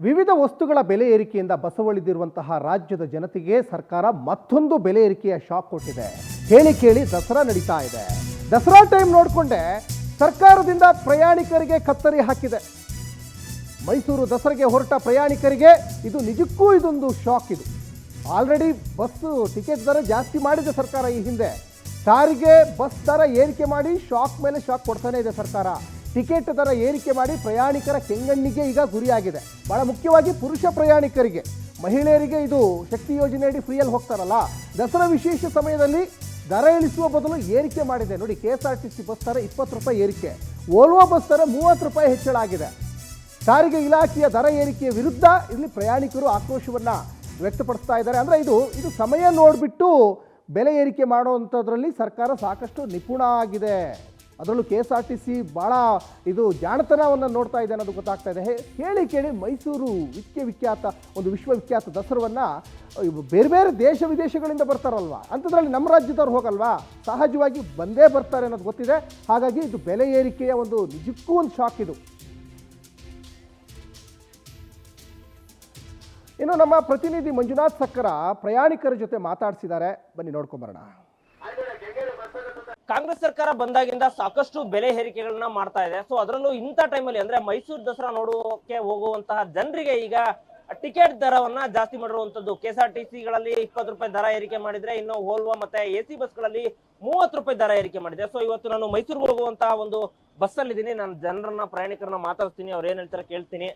ವಿವಿಧ ವಸ್ತುಗಳ ಬೆಲೆ ಏರಿಕೆಯಿಂದ ಬಸವಳಿದಿರುವಂತಹ ರಾಜ್ಯದ ಜನತೆಗೆ ಸರ್ಕಾರ ಮತ್ತೊಂದು ಬೆಲೆ ಏರಿಕೆಯ ಶಾಕ್ ಕೊಟ್ಟಿದೆ. ಹೇಳಿ ಕೇಳಿ ದಸರಾ ನಡೀತಾ ಇದೆ. ದಸರಾ ಟೈಮ್ ನೋಡಿಕೊಂಡೆ ಸರ್ಕಾರದಿಂದ ಪ್ರಯಾಣಿಕರಿಗೆ ಕತ್ತರಿ ಹಾಕಿದೆ. ಮೈಸೂರು ದಸರೆಗೆ ಹೊರಟ ಪ್ರಯಾಣಿಕರಿಗೆ ಇದು ನಿಜಕ್ಕೂ ಇದೊಂದು ಶಾಕ್. ಇದು ಆಲ್ರೆಡಿ ಬಸ್ ಟಿಕೆಟ್ ದರ ಜಾಸ್ತಿ ಮಾಡಿದೆ ಸರ್ಕಾರ. ಈ ಹಿಂದೆ ಸಾರಿಗೆ ಬಸ್ ದರ ಏರಿಕೆ ಮಾಡಿ ಶಾಕ್ ಮೇಲೆ ಶಾಕ್ ಕೊಡ್ತಾನೆ ಇದೆ ಸರ್ಕಾರ. ಟಿಕೆಟ್ ದರ ಏರಿಕೆ ಮಾಡಿ ಪ್ರಯಾಣಿಕರ ಕೆಂಗಣ್ಣಿಗೆ ಈಗ ಗುರಿಯಾಗಿದೆ. ಬಹಳ ಮುಖ್ಯವಾಗಿ ಪುರುಷ ಪ್ರಯಾಣಿಕರಿಗೆ, ಮಹಿಳೆಯರಿಗೆ ಇದು ಶಕ್ತಿ ಯೋಜನೆಯಡಿ ಫ್ರೀಯಲ್ಲಿ ಹೋಗ್ತಾರಲ್ಲ, ದಸರಾ ವಿಶೇಷ ಸಮಯದಲ್ಲಿ ದರ ಇಳಿಸುವ ಬದಲು ಏರಿಕೆ ಮಾಡಿದೆ. ನೋಡಿ, KSRTC ಬಸ್ ದರ 20 ರೂಪಾಯಿ ಏರಿಕೆ, ವೋಲ್ವೋ ಬಸ್ ದರ 30 ರೂಪಾಯಿ ಹೆಚ್ಚಳ ಆಗಿದೆ. ಸಾರಿಗೆ ಇಲಾಖೆಯ ದರ ಏರಿಕೆಯ ವಿರುದ್ಧ ಇಲ್ಲಿ ಪ್ರಯಾಣಿಕರು ಆಕ್ರೋಶವನ್ನು ವ್ಯಕ್ತಪಡಿಸ್ತಾ ಇದ್ದಾರೆ. ಅಂದರೆ ಇದು ಸಮಯ ನೋಡಿಬಿಟ್ಟು ಬೆಲೆ ಏರಿಕೆ ಮಾಡುವಂಥದ್ರಲ್ಲಿ ಸರ್ಕಾರ ಸಾಕಷ್ಟು ನಿಪುಣ ಆಗಿದೆ. ಅದರಲ್ಲೂ KSRTC ಭಾಳ ಇದು ಜಾಣತನವನ್ನು ನೋಡ್ತಾ ಇದೆ ಅನ್ನೋದು ಗೊತ್ತಾಗ್ತಾ ಇದೆ. ಹೇಳಿ ಕೇಳಿ ಮೈಸೂರು ವಿಖ್ಯಾತ ಒಂದು ವಿಶ್ವವಿಖ್ಯಾತ ದಸರವನ್ನು ಬೇರೆ ಬೇರೆ ದೇಶ ವಿದೇಶಗಳಿಂದ ಬರ್ತಾರಲ್ವ, ಅಂಥದ್ರಲ್ಲಿ ನಮ್ಮ ರಾಜ್ಯದವ್ರು ಹೋಗಲ್ವಾ, ಸಹಜವಾಗಿ ಬಂದೇ ಬರ್ತಾರೆ ಅನ್ನೋದು ಗೊತ್ತಿದೆ. ಹಾಗಾಗಿ ಇದು ಬೆಲೆ ಏರಿಕೆಯ ಒಂದು ನಿಜಕ್ಕೂ ಒಂದು ಶಾಕ್ ಇದು. ಇನ್ನು ನಮ್ಮ ಪ್ರತಿನಿಧಿ ಮಂಜುನಾಥ್ ಸಕ್ಕರ ಪ್ರಯಾಣಿಕರ ಜೊತೆ ಮಾತಾಡಿಸಿದ್ದಾರೆ, ಬನ್ನಿ ನೋಡ್ಕೊಂಬರೋಣ. ಕಾಂಗ್ರೆಸ್ ಸರ್ಕಾರ ಬಂದಾಗಿಂದ ಸಾಕಷ್ಟು ಬೆಲೆ ಏರಿಕೆಗಳನ್ನ ಮಾಡ್ತಾ ಇದೆ. ಸೊ ಅದರಲ್ಲೂ ಇಂಥ ಟೈಮಲ್ಲಿ ಅಂದ್ರೆ ಮೈಸೂರು ದಸರಾ ನೋಡೋಕೆ ಹೋಗುವಂತಹ ಜನರಿಗೆ ಈಗ ಟಿಕೆಟ್ ದರವನ್ನ ಜಾಸ್ತಿ ಮಾಡಿರುವಂತದ್ದು. KSRTCಗಳಲ್ಲಿ 20 ರೂಪಾಯಿ ದರ ಏರಿಕೆ ಮಾಡಿದ್ರೆ, ಇನ್ನು ವೋಲ್ವೋ ಮತ್ತೆ AC ಬಸ್ಗಳಲ್ಲಿ 30 ರೂಪಾಯಿ ದರ ಏರಿಕೆ ಮಾಡಿದೆ. ಸೊ ಇವತ್ತು ನಾನು ಮೈಸೂರಿಗೆ ಹೋಗುವಂತಹ ಒಂದು ಬಸ್ ಅಲ್ಲಿ ಇದ್ದೀನಿ. ನಾನು ಜನರನ್ನ ಪ್ರಯಾಣಿಕರನ್ನ ಮಾತಾಡ್ತೀನಿ, ಅವ್ರು ಏನ್ ಹೇಳ್ತಾರೆ ಕೇಳ್ತೀನಿ.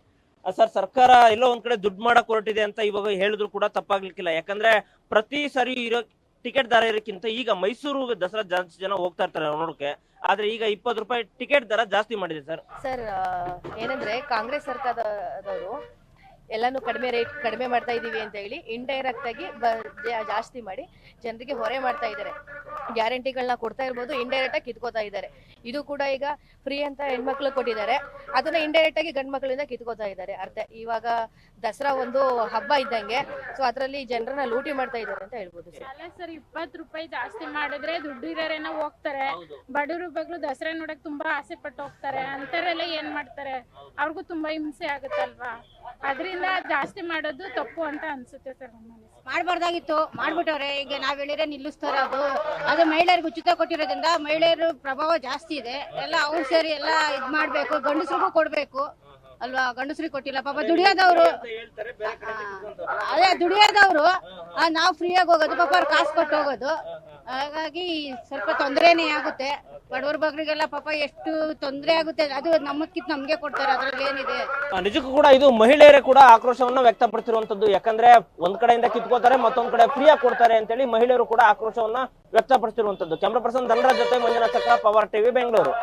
ಸರ್, ಸರ್ಕಾರ ಎಲ್ಲೋ ಒಂದ್ ಕಡೆ ದುಡ್ಡು ಮಾಡಕ್ ಹೊರಟಿದೆ ಅಂತ ಇವಾಗ ಹೇಳಿದ್ರು ಕೂಡ ತಪ್ಪಾಗ್ಲಿಕ್ಕಿಲ್ಲ. ಯಾಕಂದ್ರೆ ಪ್ರತಿ ಸರಿ ಇರೋ ಟಿಕೆಟ್ ದರ ಇರೋಕ್ಕಿಂತ ಈಗ ಮೈಸೂರು ದಸರಾ ಜಾಸ್ತಿ ಜನ ಹೋಗ್ತಾ ಇರ್ತಾರೆ ನೋಡೋಕೆ, ಆದ್ರೆ ಈಗ 20 ರೂಪಾಯಿ ಟಿಕೆಟ್ ದರ ಜಾಸ್ತಿ ಮಾಡಿದೆ. ಸರ್ ಏನಂದ್ರೆ ಕಾಂಗ್ರೆಸ್ ಸರ್ಕಾರದವರು ಎಲ್ಲಾನು ಕಡಿಮೆ ಮಾಡ್ತಾ ಇದೀವಿ ಅಂತ ಹೇಳಿ ಇಂಡೈರೆಕ್ಟ್ ಆಗಿ ಜಾಸ್ತಿ ಮಾಡಿ ಜನರಿಗೆ ಹೊರೆ ಮಾಡ್ತಾ ಇದ್ದಾರೆ. ಗ್ಯಾರಂಟಿಗಳನ್ನ ಕೊಡ್ತಾ ಇರ್ಬೋದು, ಇಂಡೈರೆಕ್ಟ್ ಆಗಿ ಕಿತ್ಕೋತಾ ಇದ್ದಾರೆ. ಇದು ಕೂಡ ಈಗ ಫ್ರೀ ಅಂತ ಹೆಣ್ಮಕ್ಳು ಕೊಟ್ಟಿದ್ದಾರೆ, ಅದನ್ನ ಇಂಡೈರೆಕ್ಟ್ ಆಗಿ ಗಂಡ್ ಮಕ್ಳಿಂದ ಕಿತ್ಕೋತಾ ಇದ್ದಾರೆ. ಇವಾಗ ದಸರಾ ಒಂದು ಹಬ್ಬ ಇದ್ದಂಗೆ, ಸೊ ಅದ್ರಲ್ಲಿ ಜನರನ್ನ ಲೂಟಿ ಮಾಡ್ತಾ ಇದ್ದಾರೆ ಅಂತ ಹೇಳ್ಬೋದು. ಸರ್ 20 ರೂಪಾಯಿ ಜಾಸ್ತಿ ಮಾಡಿದ್ರೆ ದುಡ್ಡು ಇರೋರೇನೋ ಹೋಗ್ತಾರೆ, ಬಡವರು ಬಗ್ಲು ದಸರಾ ನೋಡಕ್ ತುಂಬಾ ಆಸೆ ಪಟ್ಟು ಹೋಗ್ತಾರೆ. ಅಂತರೆಲ್ಲ ಏನ್ ಮಾಡ್ತಾರೆ, ಅವ್ರಿಗೂ ತುಂಬಾ ಹಿಂಸೆ ಆಗುತ್ತಲ್ವಾ, ಅದರಿಂದ ಜಾಸ್ತಿ ಮಾಡೋದು ತಪ್ಪು ಅಂತ ಅನ್ಸುತ್ತೆ ಸರ್. ಮಾಡಬಾರ್ದಾಗಿತ್ತು, ಮಾಡ್ಬಿಟ್ಟವ್ರೆ. ಈಗ ನಾವ್ ಹೇಳಿದ್ರೆ ನಿಲ್ಲಿಸ್ತಾರೆ. ಅದು ಮಹಿಳೆಯರಿಗೆ ಉಚಿತ ಕೊಟ್ಟಿರೋದ್ರಿಂದ ಮಹಿಳೆಯರು ಪ್ರಭಾವ ಜಾಸ್ತಿ ಇದೆ. ಎಲ್ಲ ಅವ್ರು ಸೇರಿ ಎಲ್ಲ ಇದ್ ಮಾಡ್ಬೇಕು, ಗಂಡಸ್ರಿಗೂ ಕೊಡ್ಬೇಕು ಅಲ್ವಾ. ಗಂಡಸ್ರಿಗೆ ಕೊಟ್ಟಿಲ್ಲ, ಪಾಪ ದುಡಿಯೋದವ್ರು. ಅದೇ ದುಡಿಯೋದವ್ರು ನಾವು ಫ್ರೀಯಾಗಿ ಹೋಗೋದು, ಪಾಪ ಅವ್ರು ಕಾಸು ಕೊಟ್ಟು ಹೋಗೋದು. ಹಾಗಾಗಿ ಸ್ವಲ್ಪ ತೊಂದರೆನೇ ಆಗುತ್ತೆ. ಬಡವರ ಬಗ್ಗರಿಗೆಲ್ಲ ಪಾಪ ಎಷ್ಟು ತೊಂದರೆ ಆಗುತ್ತೆ. ಅದು ನಮ್ಮಕ್ಕಿಂತ ನಮ್ಗೆ ಕೊಡ್ತಾರೆ, ಅದ್ರಲ್ಲಿ ಏನಿದೆ. ನಿಜಕ್ಕೂ ಕೂಡ ಇದು ಮಹಿಳೆಯರೇ ಕೂಡ ಆಕ್ರೋಶವನ್ನ ವ್ಯಕ್ತಪಡಿಸಿರುವಂತದ್ದು. ಯಾಕಂದ್ರೆ ಒಂದ್ ಕಡೆಯಿಂದ ಕಿತ್ಕೋತಾರೆ, ಮತ್ತೊಂದ್ ಕಡೆ ಫ್ರೀಯಾಗಿ ಕೊಡ್ತಾರೆ ಅಂತೇಳಿ ಮಹಿಳೆಯರು ಕೂಡ ಆಕ್ರೋಶವನ್ನ ವ್ಯಕ್ತಪಡಿಸಿರುವಂತದ್ದು. ಕ್ಯಾಮ್ರಾ ಪರ್ಸನ್ ಧನರಾಜ್ ಜೊತೆ ಮಂಜುನಾಥ್ ಸಕ್ಕರ, ಪವರ್ ಟಿವಿ, ಬೆಂಗಳೂರು.